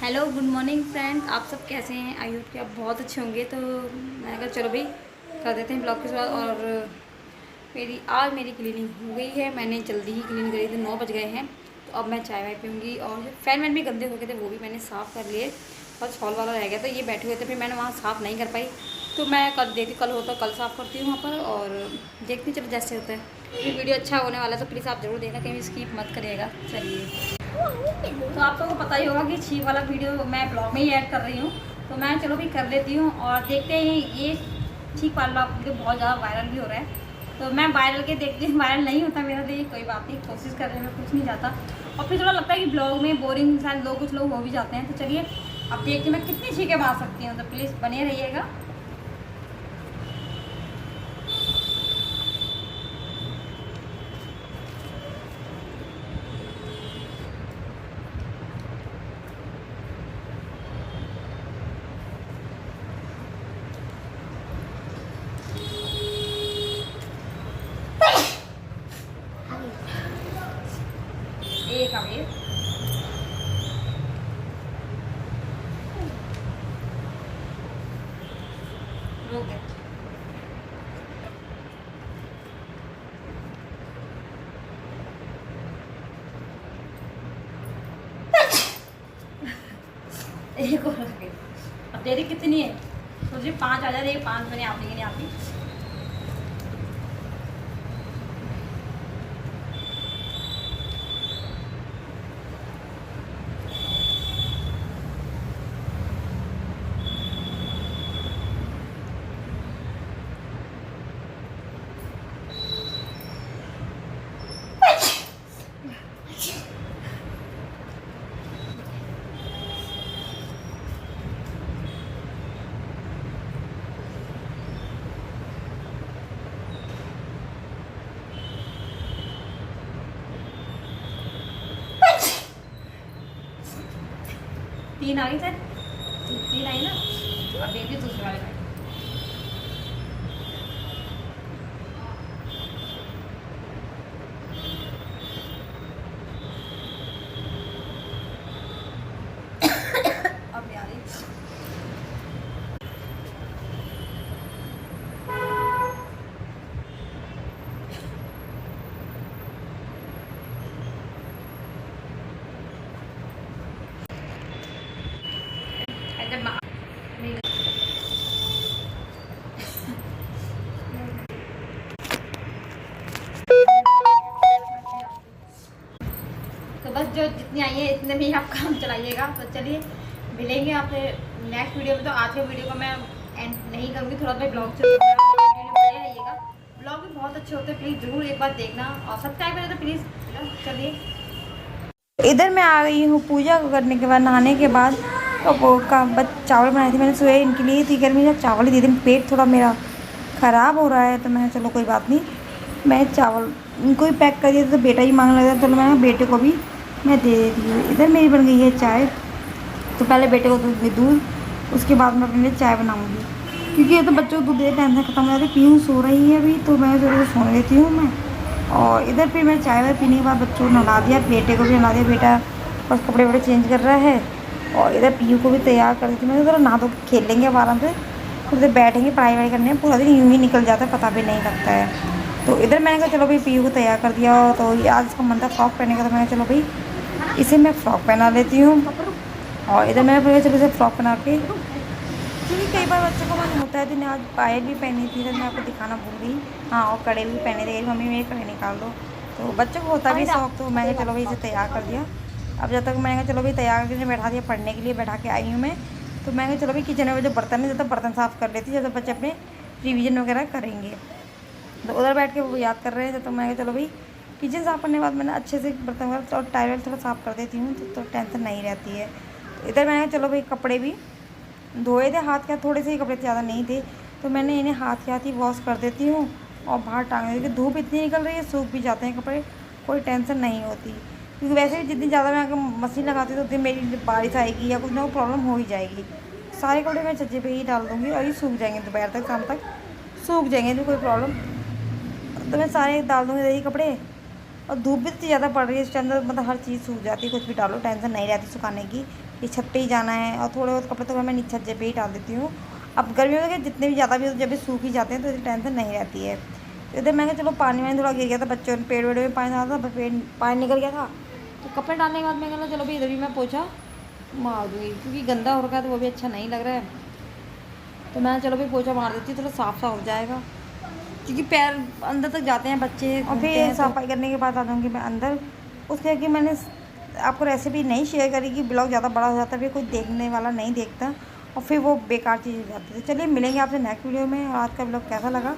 Hello good morning friends, आप सब कैसे हैं। आई होप कि आप बहुत अच्छे होंगे। तो मैंने कहा चलो भाई कर देते हैं ब्लॉग के साथ। और मेरी क्लीनिंग हो गई है। मैंने जल्दी ही क्लीनिंग करी थी, 9 बज गए हैं। तो अब मैं चाय वाय पीऊँगी। और जो फैन वैन भी गंदे हो गए थे वो भी मैंने साफ़ कर लिए। बस हॉल वाला रह गया था, ये बैठे हुए थे, फिर मैंने वहाँ साफ़ नहीं कर पाई। तो मैं कल होता कल साफ़ करती हूँ वहाँ पर। और देखती चलो जैसे होता है। ये वीडियो अच्छा होने वाला है तो प्लीज़ आप ज़रूर देखना, कहीं स्किप मत करिएगा। चलिए, तो आप लोगों को पता ही होगा कि छींक वाला वीडियो मैं ब्लॉग में ही ऐड कर रही हूँ। तो मैं चलो भी कर लेती हूँ। और देखते हैं, ये छींक वाला वीडियो बहुत ज़्यादा वायरल भी हो रहा है। तो मैं वायरल के देखती हूँ, वायरल नहीं होता मेरा, तो ये कोई बात नहीं, कोशिश करने में कुछ नहीं जाता। और फिर थोड़ा लगता है कि ब्लॉग में बोरिंग शायद कुछ लोग हो भी जाते हैं। तो चलिए अब देखते हैं मैं कितनी छींकें मार सकती हूँ। तो प्लीज़ बने रहिएगा। एक अब ये रोक दे। एक और रख गई। अब देरी कितनी है? सोचिए 5 आ जा रही है, 5 मैंने आप नहीं आती। तीन आ गई सर, तीन आई ना। अब देखिए दूसरे वाले में। अब नहीं आ रही। जब नहीं। तो बस जो जितनी आई है इतने में ही आप काम चलाइएगा। तो चलिए मिलेंगे आपसे नेक्स्ट वीडियो में। तो आज के वीडियो को मैं एंड नहीं करूँगी, थोड़ा सा ब्लॉग से बने रहिएगा। ब्लॉग भी बहुत अच्छे होते हैं, प्लीज़ ज़रूर एक बार देखना। और सब्सक्राइब करें तो प्लीज़। चलिए, इधर मैं आ गई हूँ पूजा करने के बाद, नहाने के बाद। तो वो का चावल बनाए थे मैंने सुबह इनके लिए। थी गर्मी में चावल ही दे दी। पेट थोड़ा मेरा ख़राब हो रहा है तो मैंने चलो कोई बात नहीं, मैं चावल इनको ही पैक कर दिया। तो बेटा ही मांगने लगा, तो मैं बेटे को भी मैं दे देती हूँ। इधर मेरी बन गई है चाय। तो पहले बेटे को दूध, उसके बाद मैं अपने लिए चाय बनाऊँगी। क्योंकि ये तो बच्चों को दूध दे टेंशन ख़त्म हो जाती है। पीहू सो रही है अभी, तो मैं थोड़ा सोने देती हूँ मैं। और इधर फिर मैं चाय वाय पीने के बाद बच्चों को नहला दिया, बेटे को भी नहला दिया। बेटा बस कपड़े वपड़े चेंज कर रहा है। और इधर पीहू को भी तैयार कर देती। मैं ज़रा नहा धो खेल लेंगे अब आराम से, फिर इधर बैठेंगे पढ़ाई वढ़ाई करने में। पूरा दिन यूँ ही निकल जाता है, पता भी नहीं लगता है। तो इधर मैंने कहा चलो भाई पीहू को तैयार कर दिया। तो आज इसका मन था फ्रॉक पहनने का, तो मैंने चलो भाई इसे मैं फ़्रॉक पहना लेती हूँ। और इधर मैंने फिर चलो इसे फ्रॉक पहना के, क्योंकि कई बार बच्चों को मन होता है। तो आज पायल भी पहनी थी, तो मैं आपको दिखाना भूल गई। हाँ, और कड़े भी पहने थे, मम्मी मेरे कड़े निकाल दो। तो बच्चों को होता भी शौक। तो मैंने चलो भाई इसे तैयार कर दिया। अब जब तक मैंने चलो भाई तैयार करके बैठा दिया, पढ़ने के लिए बैठा के आई हूँ मैं। तो मैंने चलो भाई किचन में जो बर्तन है, जब तक बर्तन साफ़ कर लेती, जब तक बच्चे अपने रिवीजन वगैरह करेंगे। तो उधर बैठ के वो याद कर रहे थे। तो मैंने चलो भाई किचन साफ़ करने के बाद मैंने अच्छे से बर्तन वगैरह और टाइल थोड़ा साफ़ कर देती हूँ, तो टेंशन नहीं रहती है। तो इधर मैंने चलो भाई कपड़े भी धोए थे, हाथ के हाथ थोड़े से ही कपड़े, ज़्यादा नहीं थे। तो मैंने इन्हें हाथ के हाथ ही वॉश कर देती हूँ और बाहर टांग देती हूँ। धूप इतनी निकल रही है, सूख भी जाते हैं कपड़े, कोई टेंशन नहीं होती। क्योंकि वैसे भी जितनी ज़्यादा मैं अगर मशीन लगाती हूँ तो उतनी मेरी बारिश आएगी या कुछ ना कुछ प्रॉब्लम हो ही जाएगी। सारे कपड़े मैं छज्जे पे ही डाल दूँगी और ये सूख जाएंगे, दोपहर तक शाम तक सूख जाएंगे, तो कोई प्रॉब्लम। तो मैं सारे डाल दूँगी यही कपड़े और धूप भी इतनी ज़्यादा पड़ रही है इसके अंदर, मतलब हर चीज़ सूख जाती है, कुछ भी डालो टेंशन नहीं रहती सुखाने की। ये छत पे ही जाना है और थोड़े बहुत कपड़े तो मैं नीचे छत पे ही डाल देती हूँ। अब गर्मियों में जितने भी ज़्यादा भी जब भी सूख ही जाते हैं तो इतनी टेंशन नहीं रहती है। तो इधर मैंने चलो पानी वानी थोड़ा गिर गया था, बच्चों ने पेड़ वेड़ में पानी डाला था, पेड़ पानी निकल गया था, तो कपड़े डालने के बाद मैं कहना चलो भाई इधर भी मैं पोछा मार दूँगी, क्योंकि गंदा हो रखा है तो वो भी अच्छा नहीं लग रहा है। तो मैं चलो भाई पोछा मार देती हूँ, थोड़ा साफ साफ हो जाएगा, क्योंकि पैर अंदर तक जाते हैं बच्चे और फिर सफाई करने के बाद आ जाऊँगी मैं अंदर। उसके कि मैंने आपको रेसिपी नहीं शेयर करी कि ब्लॉग ज़्यादा बड़ा हो जाता है, फिर कोई देखने वाला नहीं देखता और फिर वो बेकार चीज़ हो जाती है। तो चलिए मिलेंगे आपसे नेक्स्ट वीडियो में। आज का ब्लॉग कैसा लगा